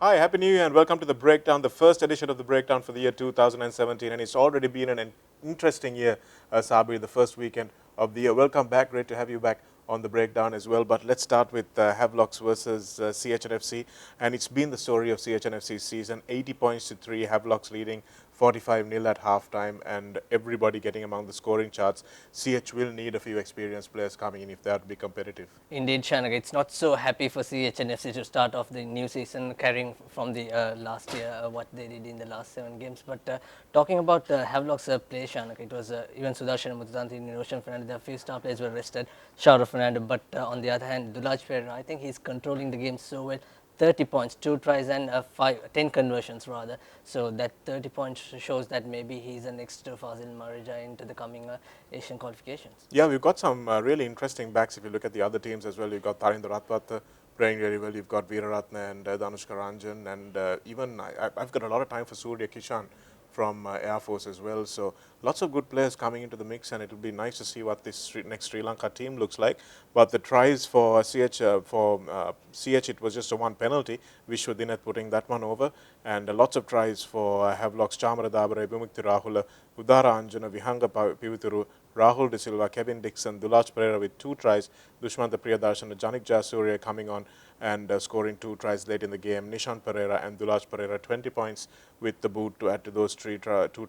Hi, Happy New Year and welcome to the Breakdown, the first edition of the Breakdown for the year 2017. And it's already been an interesting year, Sabir, the first weekend of the year. Welcome back. Great to have you back on the Breakdown as well. But let's start with Havelocks versus CH&FC. And it's been the story of CH&FC's season. 80 points to 3, Havelocks leading 45-0 at halftime, and everybody getting among the scoring charts. CH will need a few experienced players coming in if they are to be competitive. Indeed, Shanak, it's not so happy for CH&FC to start off the new season carrying from the last year what they did in the last 7 games. But talking about Havelocks play, Shanak, it was even Sudarshan Muthutanthi, Niroshan Fernandez, a few star players were rested, Shahrukh Fernandez. But on the other hand, Dulaj Pereira, I think he's controlling the game so well. 30 points, 2 tries and 10 conversions rather. So that 30 points shows that maybe he's the next Fazil Marija into the coming Asian qualifications. Yeah, we've got some really interesting backs if you look at the other teams as well. You've got Tarinder Ratwat playing really well. You've got Veeraratne and Danushka Ranjan, and even I've got a lot of time for Surya Kishan from Air Force as well. So lots of good players coming into the mix, and it'll be nice to see what this next Sri Lanka team looks like. But the tries for CH, it was just a one penalty. Vishwadinath putting that one over, and lots of tries for Havelocks, Chamara Dabare, Bhumukti Rahula, Udara Anjana, Vihanga Pivituru, Rahul De Silva, Kevin Dixon, Dulaj Pereira with 2 tries, Dushmanta Priyadarshana, Janik Jasuria coming on and scoring 2 tries late in the game. Nishan Pereira and Dulaj Pereira 20 points with the boot to add to those 2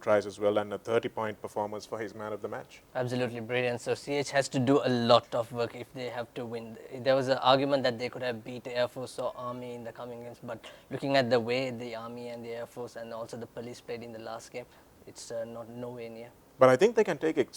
tries as well, and a 30-point performance for his man of the match. Absolutely brilliant. So CH has to do a lot of work if they have to win. There was an argument that they could have beat Air Force or Army in the coming games, but looking at the way the Army and the Air Force and also the police played in the last game, it's not nowhere near. But I think they can take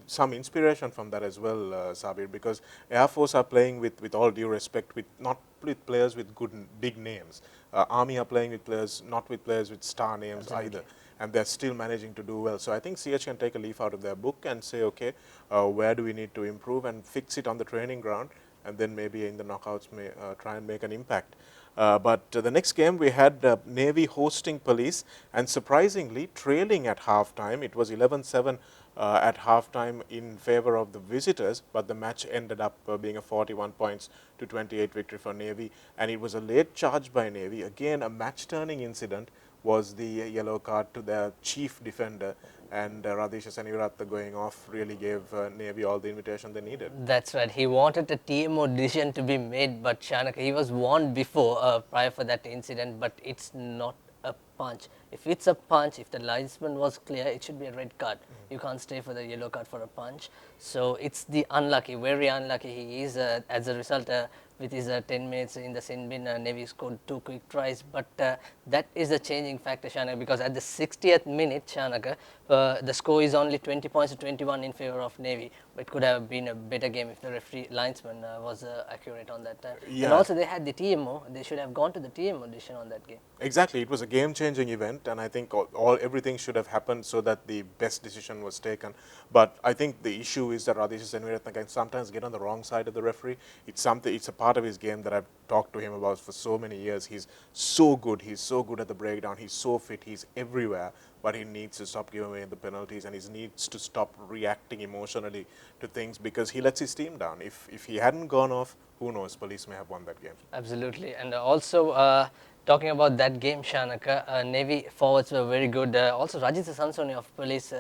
some inspiration from that as well, Sabir, because Air Force are playing with all due respect, with not with players with good big names. Army are playing with players, not with players with star names either, and they're still managing to do well. So I think CH can take a leaf out of their book and say, okay, where do we need to improve and fix it on the training ground, and then maybe in the knockouts may try and make an impact. But the next game we had Navy hosting Police, and surprisingly trailing at halftime. It was 11-7 at halftime in favor of the visitors, but the match ended up being a 41 points to 28 victory for Navy, and it was a late charge by Navy. Again, a match turning incident was the yellow card to their chief defender, and Radhisha Senivaratha going off really gave Navy all the invitation they needed. That's right. He wanted a TMO decision to be made, but Shanaka, he was warned before, prior for that incident, but it's not a punch. If it's a punch, if the linesman was clear, it should be a red card. You can't stay for the yellow card for a punch. So it's the unlucky, very unlucky he is. As a result, with his 10 minutes in the sin bin, Navy scored 2 quick tries. But that is a changing factor, Shanaka, because at the 60th minute, Shanaka, the score is only 20 points to 21 in favor of Navy. But it could have been a better game if the referee linesman was accurate on that time. Yeah. And also they had the TMO. They should have gone to the TMO decision on that game. Exactly, it was a game-changing event, and I think everything should have happened so that the best decision was taken. But I think the issue is that Radhisha Senivaratne can sometimes get on the wrong side of the referee. It's a part of his game that I've talked to him about for so many years. He's so good at the breakdown, he's so fit, he's everywhere, but he needs to stop giving away the penalties, and he needs to stop reacting emotionally to things, because he lets his team down. If he hadn't gone off, who knows, Police may have won that game. Absolutely. And also talking about that game, Shanaka, Navy forwards were very good. Also Rajitha Sansoni of Police,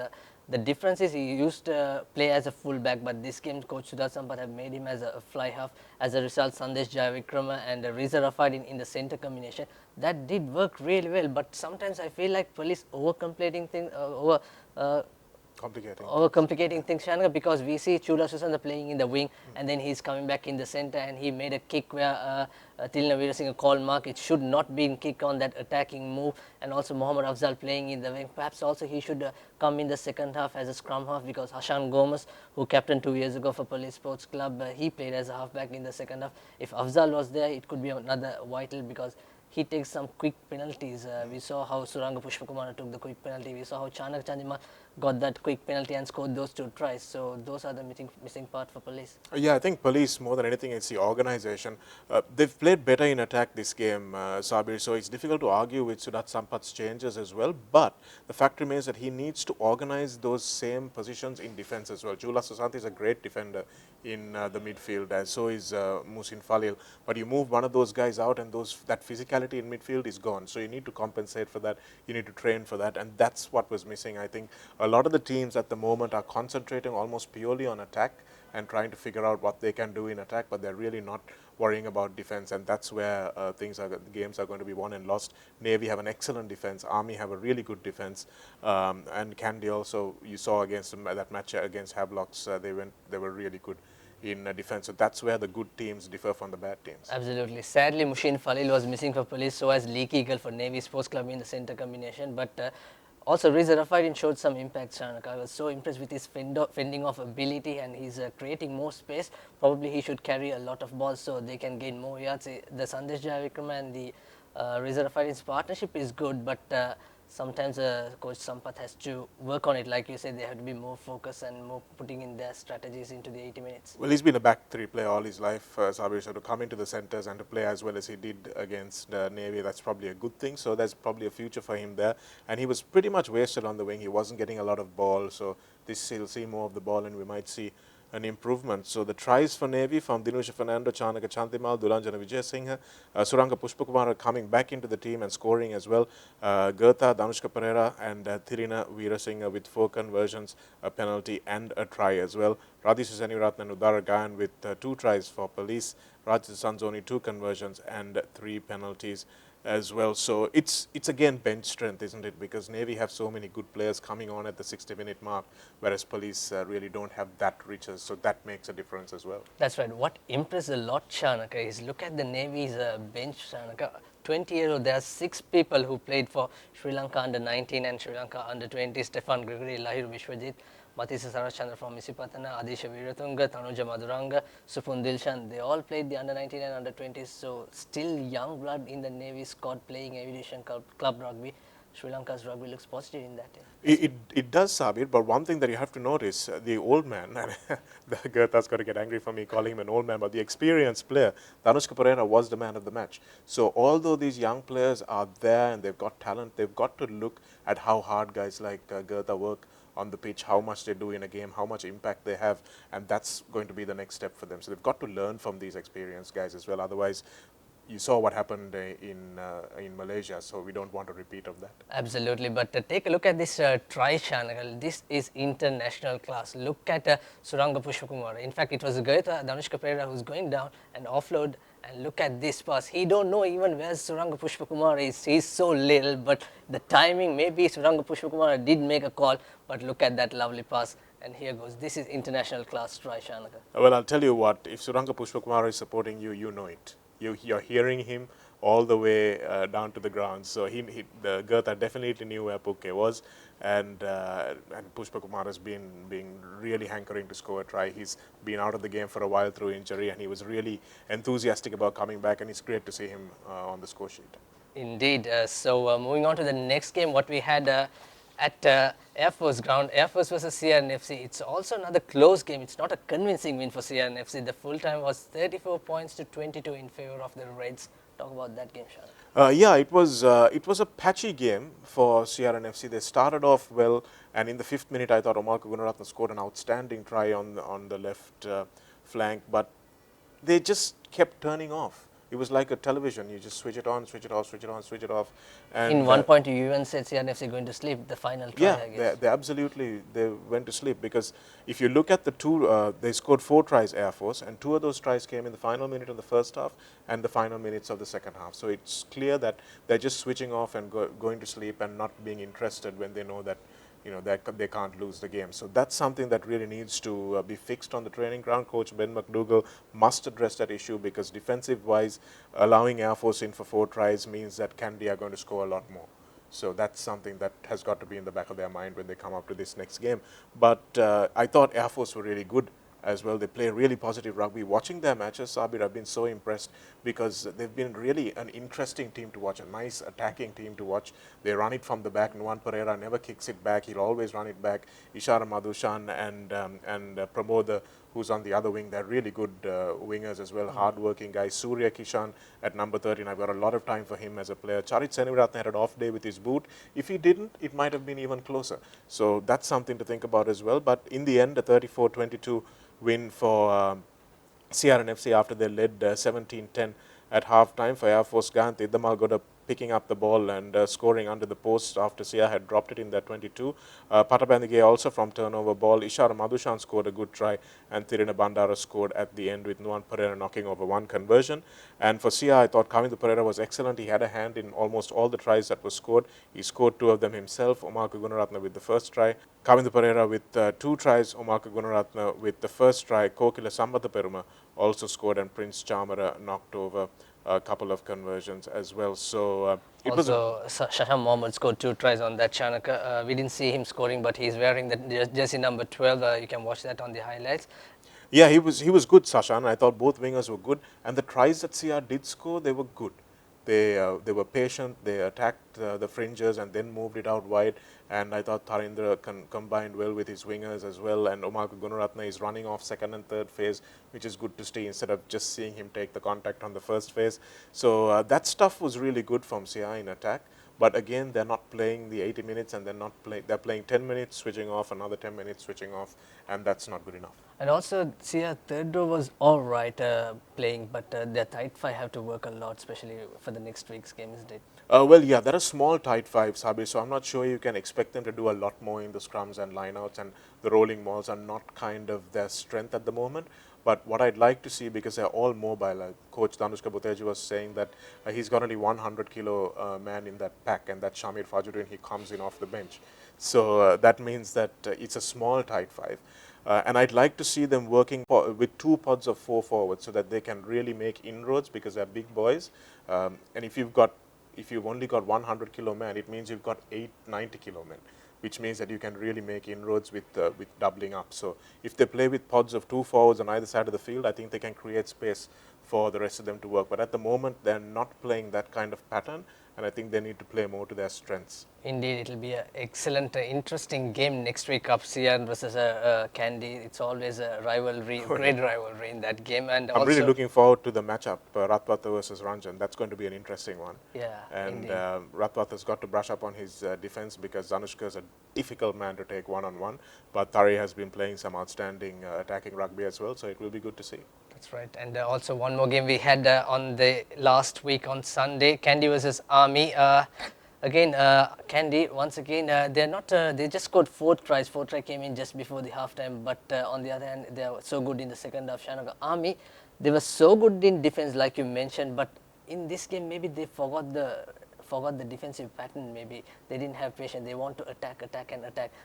the difference is he used to play as a fullback, but this game coach Sudhar Sampath have made him as a fly half. As a result, Sandesh Jayavikrama and Reza Rafad in the center combination, that did work really well. But sometimes I feel like Police overcomplicating things, overcomplicating things, Shanaka, because we see Chula Susanda playing in the wing, and then he's coming back in the center, and he made a kick where Tilna Veerasinghe called mark. It should not be in kick on that attacking move, and also Mohammad Afzal playing in the wing. Perhaps also he should come in the second half as a scrum half, because Hashan Gomez, who captained 2 years ago for Police Sports Club, he played as a halfback in the second half. If Afzal was there, it could be another vital, because he takes some quick penalties. We saw how Suranga Pushpakumara took the quick penalty. We saw how Chanak Chandimal got that quick penalty and scored those 2 tries. So those are the missing part for police. Yeah, I think police, more than anything, it's the organization. They've played better in attack this game, Sabir, so it's difficult to argue with Sudat Sampath's changes as well. But the fact remains that he needs to organize those same positions in defense as well. Jula Susanti is a great defender in the midfield, and so is Musin Falil. But you move one of those guys out, and that physicality in midfield is gone. So you need to compensate for that. You need to train for that, and that's what was missing. I think a lot of the teams at the moment are concentrating almost purely on attack and trying to figure out what they can do in attack, but they're really not worrying about defense, and that's where the games are going to be won and lost. Navy have an excellent defense, Army have a really good defense, and Kandy also, you saw against that match against Havelocks, they were really good in defense. So that's where the good teams differ from the bad teams. Absolutely. Sadly, Mushin Falil was missing for police, so as Leak Eagle for Navy Sports Club in the centre combination. But also, Riza Rafarin showed some impact, Shanak. I was so impressed with his fending off ability, and he's creating more space. Probably he should carry a lot of balls so they can gain more yards. The Sandesh Jayavikram and the Riza Rafarin's partnership is good, but sometimes Coach Sampath has to work on it. Like you said, they have to be more focused and more putting in their strategies into the 80 minutes. Well, he's been a back three player all his life, Sabir, so to come into the centres and to play as well as he did against Navy, that's probably a good thing. So there's probably a future for him there. And he was pretty much wasted on the wing. He wasn't getting a lot of ball, so he'll see more of the ball, and we might see an improvement. So the tries for Navy from Dinusha Fernando, Chanaka Chantimal, Dulanjana Vijayasinghe, Suranga Pushpakumar coming back into the team and scoring as well. Gertha, Danushka Pereira and Thirina Veerasinghe with 4 conversions, a penalty and a try as well. Radhi Susaniratna and Udara Gayan with 2 tries for police. Rajat Sanzoni 2 conversions and 3 penalties as well. So it's again bench strength, isn't it? Because Navy have so many good players coming on at the 60-minute mark, whereas police really don't have that riches. So that makes a difference as well. That's right. What impressed a lot, Shanaka, is look at the Navy's bench, Shanaka. 20-year-old, there are 6 people who played for Sri Lanka under 19 and Sri Lanka under 20. Stefan Gregory, Lahir Vishwajit, Matisa Sarachandra from Misipatana, Adisha Viratunga, Tanuja Maduranga, Supun Dilshan. They all played the under 19 and under 20s. So still young blood in the Navy squad playing aviation club rugby. Sri Lanka's rugby looks positive in that. It does, Sabir, but one thing that you have to notice, the old man, and the Gertha's got to get angry for me calling him an old man, but the experienced player, Danushka Pereira, was the man of the match. So although these young players are there and they've got talent, they've got to look at how hard guys like Gertha work on the pitch, how much they do in a game, how much impact they have, and that's going to be the next step for them. So they've got to learn from these experienced guys as well. Otherwise, you saw what happened in Malaysia, so we don't want a repeat of that. Absolutely, but take a look at this try channel. This is international class. Look at Suranga Pushpakumar. In fact, it was Gaita Danushka Pereira who's going down and offload. And look at this pass. He don't know even where Suranga Pushpakumar is. He's so little, but the timing, maybe Suranga Pushpakumar did make a call, but look at that lovely pass. And here goes. This is international class try, Shanaka. Well, I'll tell you what, if Suranga Pushpakumar is supporting you, you know it. You're hearing him all the way down to the ground. So the Gertha definitely knew where Puke was, and Pushpakumar has been really hankering to score a try. He's been out of the game for a while through injury, and he was really enthusiastic about coming back, and it's great to see him on the score sheet. Indeed. So moving on to the next game, what we had at Air Force ground, Air Force versus CR&FC. It's also another close game. It's not a convincing win for CR&FC. The full time was 34 points to 22 in favor of the Reds. Talk about that game, Shan. Yeah, it was a patchy game for CR&FC. They started off well, and in the 5th minute, I thought Omar Gunaratna scored an outstanding try on the left flank, but they just kept turning off. It was like a television. You just switch it on, switch it off, switch it on, switch it off. And in one point, you even said CR&FC going to sleep the final try, yeah, I guess. they absolutely went to sleep, because if you look at the two, they scored 4 tries, Air Force, and 2 of those tries came in the final minute of the first half and the final minutes of the second half. So it's clear that they're just switching off and going to sleep and not being interested when they know that they can't lose the game. So that's something that really needs to be fixed on the training ground. Coach Ben McDougall must address that issue, because defensive-wise, allowing Air Force in for 4 tries means that Kandy are going to score a lot more. So that's something that has got to be in the back of their mind when they come up to this next game. But I thought Air Force were really good as well. They play really positive rugby. Watching their matches, Sabir, I've been so impressed because they've been really an interesting team to watch, a nice attacking team to watch. They run it from the back. Nuwan Pereira never kicks it back. He'll always run it back. Ishara Madhushan and Pramod, who's on the other wing. They're really good wingers as well, hard-working guys. Surya Kishan at number 13. I've got a lot of time for him as a player. Charit Seneviratne had an off day with his boot. If he didn't, it might have been even closer. So that's something to think about as well. But in the end, a 34-22 win for CR&FC after they led 17-10 at half-time. For Air Force, Gant Iddamal got a picking up the ball and scoring under the post after Sia had dropped it in that 22. Patabandige also from turnover ball. Ishara Madhushan scored a good try and Thirina Bandara scored at the end with Nuwan Pereira knocking over one conversion. And for Sia, I thought Kavindu Pereira was excellent. He had a hand in almost all the tries that were scored. He scored two of them himself. Omar Gunaratne with the first try. Kavindu Pereira with two tries. Omar Gunaratne with the first try. Kokila Sambatha Peruma also scored and Prince Chamara knocked over a couple of conversions as well. So it also, Shaham Mohammed scored two tries on that, Shanaka. We didn't see him scoring, but he's wearing the jersey number 12. You can watch that on the highlights. Yeah, he was good, Sashan. I thought both wingers were good, and the tries that CR did score, they were good. They were patient. They attacked the fringes and then moved it out wide. And I thought Tharindra combined well with his wingers as well. And Omar Gunaratne is running off second and third phase, which is good to see instead of just seeing him take the contact on the first phase. So that stuff was really good from CR in attack. But again, they're not playing the 80 minutes and they're playing 10 minutes, switching off, another 10 minutes, switching off, and that's not good enough. And also, CR third row was all right playing, but their tight five have to work a lot, especially for the next week's game, isn't it? Well, yeah, they're a small tight five, Sabir, so I'm not sure you can expect them to do a lot more in the scrums and lineouts, and the rolling balls are not kind of their strength at the moment. But what I'd like to see, because they're all mobile, Coach Danushka Buteji was saying that he's got only 100 kilo man in that pack, and that's Shamir Fajuddin. He comes in off the bench. So that means that it's a small tight five. And I'd like to see them working with two pods of four forwards so that they can really make inroads because they're big boys. And if you've only got 100 kilo man, it means you've got 90 kilo men, which means that you can really make inroads with doubling up. So if they play with pods of two forwards on either side of the field, I think they can create space for the rest of them to work. But at the moment, they're not playing that kind of pattern, and I think they need to play more to their strengths. Indeed, it will be an excellent, interesting game next week of CR versus Kandy. It's always a rivalry, great rivalry in that game. And I'm really looking forward to the matchup, Ratwatha versus Ranjan. That's going to be an interesting one. Yeah, and Ratwatha's got to brush up on his defense because Zanushka's a difficult man to take one-on-one. But Thari has been playing some outstanding attacking rugby as well, so it will be good to see. That's right. And also one more game we had on the last week on Sunday, Kandy versus Army. Again, Kandy, once again, they're not, they just scored 4 tries. 4 tries came in just before the halftime, but on the other hand, they were so good in the second half. Shanaga Army, they were so good in defense, like you mentioned, but in this game, maybe they forgot the defensive pattern. Maybe they didn't have patience. They want to attack.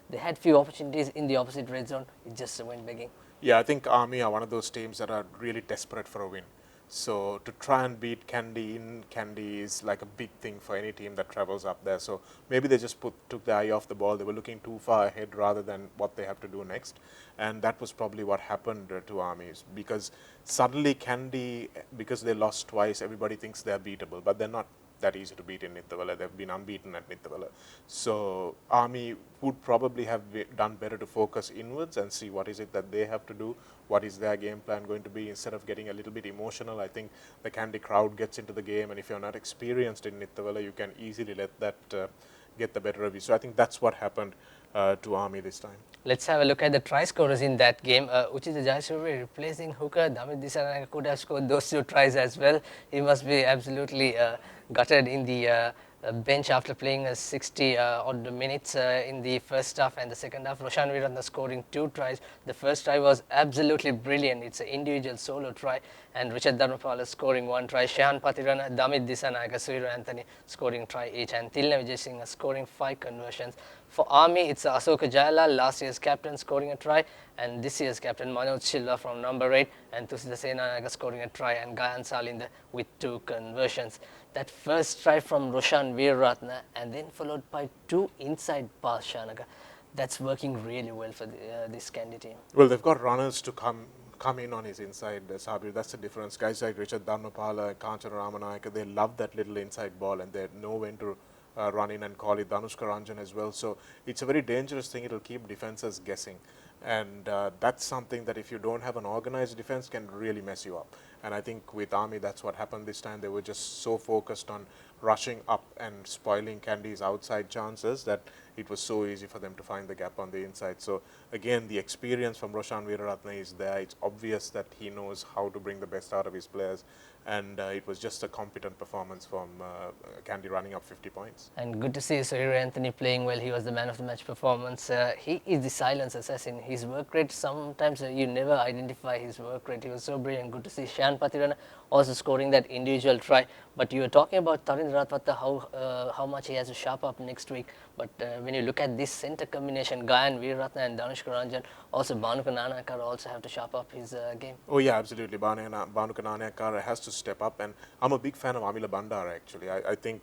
They had few opportunities in the opposite red zone. It just went begging. Yeah, I think Army are one of those teams that are really desperate for a win. So to try and beat Kandy in Kandy is like a big thing for any team that travels up there. So maybe they just took the eye off the ball. They were looking too far ahead rather than what they have to do next. And that was probably what happened to Armies, because suddenly Kandy, because they lost twice, everybody thinks they're beatable, but they're not that easy to beat in Nithavala. They've been unbeaten at Nithavala. So Army would probably have done better to focus inwards and see what is it that they have to do, what is their game plan going to be, instead of getting a little bit emotional. I think the Kandy crowd gets into the game, and if you're not experienced in Nithavala, you can easily let that get the better of you. So I think that's what happened to Army this time. Let's have a look at the try scorers in that game. Uchitha Jayasuri replacing Hooker. Damit Dissanayake could have scored those 2 tries as well. He must be absolutely gutted in the bench after playing 60 odd minutes in the first half and the second half. Roshan Viratna scoring 2 tries. The first try was absolutely brilliant. It's an individual solo try, and Richard Dharmapala scoring 1 try. Shahan Patirana, Damit Dissanayake, Suriru Anthony scoring try each, and Tilna Vijay Singh scoring 5 conversions. For Army, it's Asoka Jayalal, last year's captain, scoring a try, and this year's captain Manoj Silva from number 8, and Tusita Senanaga scoring a try, and Gayan Salinda with 2 conversions. That first try from Roshan Veeraratne, and then followed by 2 inside pass, Shanaga. That's working really well for this Kandy team. Well, they've got runners to come in on his inside, Sabir. That's the difference. Guys like Richard Dharmapala, Kanchana Ramanayaka, they love that little inside ball and they know when to run in and call it. Danushka Ranjan as well. So it's a very dangerous thing. It'll keep defenses guessing. And that's something that if you don't have an organized defense can really mess you up. And I think with Army, that's what happened this time. They were just so focused on rushing up and spoiling Kandy's outside chances that it was so easy for them to find the gap on the inside. So again, the experience from Roshan Weeraratne is there. It's obvious that he knows how to bring the best out of his players. And it was just a competent performance from Kandy running up 50 points. And good to see Sahir Anthony playing well. He was the man of the match performance. He is the silence assassin. His work rate, sometimes you never identify his work rate. He was so brilliant. Good to see Shan Patirana also scoring that individual try. But you were talking about Tarun Ratwata, how much he has to sharp up next week. But when you look at this centre combination, Gayan Weeraratne and Danushka Ranjan, also Bhanuka Nanakar also have to sharp up his game. Oh yeah, absolutely. Bhanuka Nanakar has to step up, and I'm a big fan of Amila Bandara actually. I think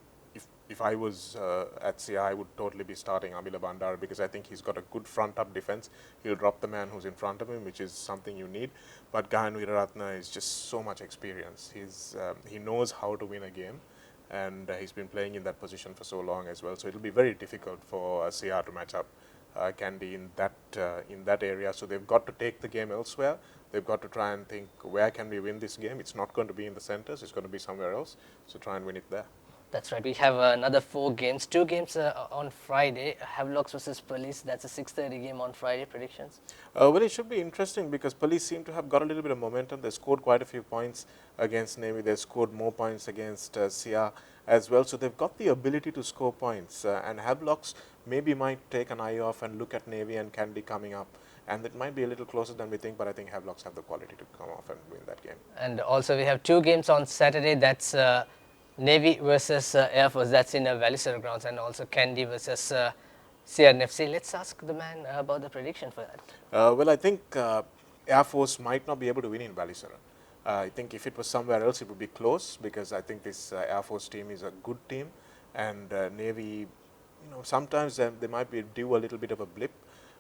if I was at CR, I would totally be starting Amila Bandara because I think he's got a good front up defense. He'll drop the man who's in front of him, which is something you need. But Gayan Weeraratne is just so much experience. He knows how to win a game, and he's been playing in that position for so long as well. So it'll be very difficult for CR to match up Kandy in that area. So they've got to take the game elsewhere. They've got to try and think, where can we win this game? It's not going to be in the centres, it's going to be somewhere else. So try and win it there. That's right. We have another 4 games. 2 games on Friday. Havelocks versus Police. That's a 6:30 game on Friday. Predictions? Well, it should be interesting because Police seem to have got a little bit of momentum. They scored quite a few points against Navy. They scored more points against CR as well. So they've got the ability to score points. And Havelocks maybe might take an eye off and look at Navy and Kandy coming up. And it might be a little closer than we think, but I think Havelocks have the quality to come off and win that game. And also we have 2 games on Saturday. That's Navy versus Air Force. That's in Valisara grounds, and also Kandy versus CR&FC. Let's ask the man about the prediction for that. Well, I think Air Force might not be able to win in Valisara. I think if it was somewhere else, it would be close because I think this Air Force team is a good team, and Navy, sometimes they might be due a little bit of a blip.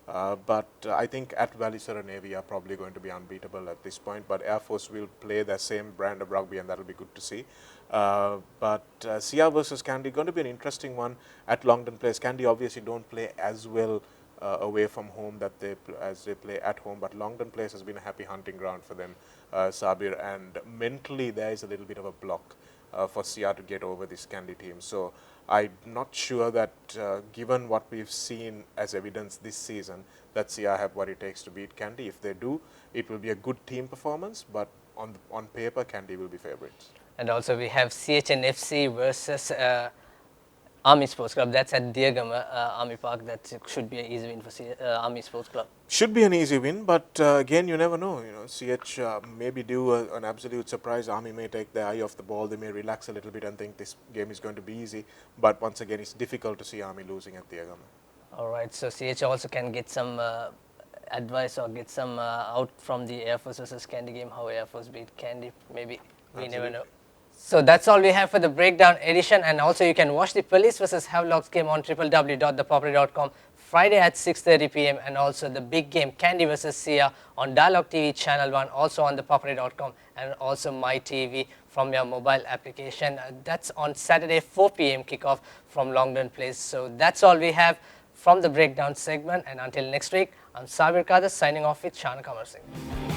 But I think at Valisara, Navy are probably going to be unbeatable at this point. But Air Force will play the same brand of rugby, and that will be good to see. But CR versus Kandy going to be an interesting one at Longdon Place. Kandy obviously don't play as well away from home as they play at home, but Longdon Place has been a happy hunting ground for them, Sabir. And mentally, there is a little bit of a block for CR to get over this Kandy team. So I'm not sure that given what we've seen as evidence this season, that CR have what it takes to beat Kandy. If they do, it will be a good team performance, but on paper, Kandy will be favourites. And also we have CR&FC versus Army Sports Club. That's at Diagama Army Park. That should be an easy win for Army Sports Club. Should be an easy win, but again, you never know. CH maybe do an absolute surprise. Army may take their eye off the ball. They may relax a little bit and think this game is going to be easy. But once again, it's difficult to see Army losing at Diagama. All right. So CH also can get some advice or get some out from the Air Force versus Kandy game. How Air Force beat Kandy? Maybe we never know. So that's all we have for the breakdown edition, and also you can watch the Police versus Havelocks game on www.thepapare.com Friday at 6:30 p.m. and also the big game Kandy versus CR on Dialog TV channel 1, also on thepapare.com, and also My TV from your mobile application. That's on Saturday 4 p.m. kickoff from Longdon Place. So that's all we have from the breakdown segment, and until next week, I'm Sabir Kadir signing off with Shana Kamar Singh.